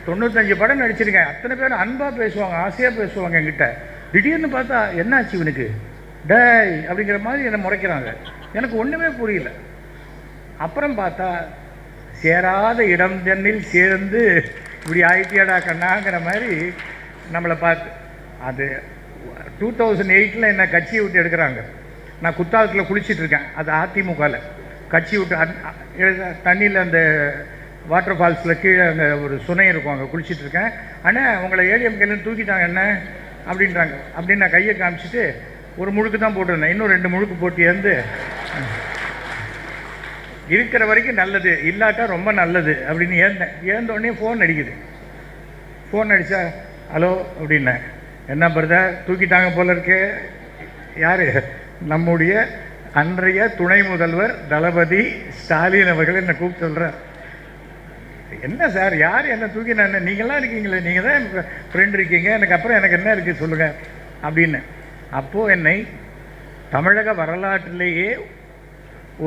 95 படம் நடிச்சிருக்கேன். அத்தனை பேர் அன்பாக பேசுவாங்க, ஆசையாக பேசுவாங்க என்கிட்ட. திடீர்னு பார்த்தா என்னாச்சு இவனுக்கு டேய் அப்படிங்கிற மாதிரி என்னை முறைக்கிறாங்க. எனக்கு ஒன்றுமே புரியல. அப்புறம் பார்த்தா சேராத இடம் தண்ணில் சேர்ந்து இப்படி ஆயிட்டியாடா கண்ணாங்கிற மாதிரி நம்மளை பார்த்து. அது 2008 என்னை கட்சியை விட்டு எடுக்கிறாங்க. நான் குத்தாலத்தில் குளிச்சிட்ருக்கேன். அது அதிமுகவில் கட்சி விட்டு தண்ணியில் அந்த வாட்டர் ஃபால்ஸில் கீழே அங்கே ஒரு சுனை இருக்கும், அங்கே குளிச்சிட்ருக்கேன். ஆனால் உங்களை ஏடிஎம்கேலேருந்து தூக்கிட்டாங்க என்ன அப்படின்றாங்க. அப்படின்னு நான் கையை காமிச்சிட்டு ஒரு முழுக்கு தான் போட்டிருந்தேன். இன்னும் 2 முழுக்கு போட்டு இருந்து இருக்கிற வரைக்கும் நல்லது, இல்லாட்டா ரொம்ப நல்லது அப்படின்னு ஏந்தோடனே ஃபோன் அடிக்குது. ஃபோன் அடித்தா ஹலோ அப்படின்னேன். என்ன பிரதர் தூக்கிட்டாங்க போல இருக்கே. யார்? நம்முடைய அன்றைய துணை முதல்வர் தளபதி ஸ்டாலின் அவர்கள் என்னை கூப்பிட்டு சொல்கிறார். என்ன சார் யார் என்ன தூக்கினா என்ன, நீங்களாம் இருக்கீங்களே, நீங்கள் தான் எனக்கு ஃப்ரெண்ட் இருக்கீங்க, எனக்கு அப்புறம் எனக்கு என்ன இருக்குது சொல்லுங்கள் அப்படின்னு. அப்போது என்னை தமிழக வரலாற்றிலேயே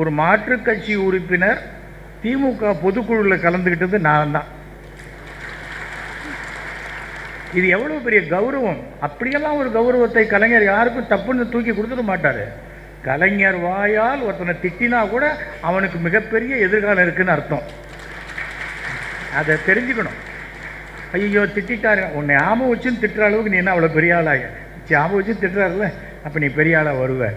ஒரு மாற்றுக் கட்சி உறுப்பினர் திமுக பொதுக்குழுவில் கலந்துக்கிட்டது நான் தான். இது எவ்வளோ பெரிய கௌரவம். அப்படியெல்லாம் ஒரு கௌரவத்தை கலைஞர் யாருக்கும் தப்புன்னு தூக்கி கொடுத்துட மாட்டார். கலைஞர் வாயால் ஒருத்தனை திட்டினா கூட அவனுக்கு மிகப்பெரிய எதிர்காலம் இருக்குதுன்னு அர்த்தம். அதை தெரிஞ்சுக்கணும். ஐயோ திட்டாரு, உன்னை ஆமை வச்சுன்னு திட்டுற அளவுக்கு நீ என்ன அவ்வளோ பெரிய ஆளாக ஞாபகம் வச்சு திட்டுறாருல, அப்போ நீ பெரிய ஆளாக வருவ.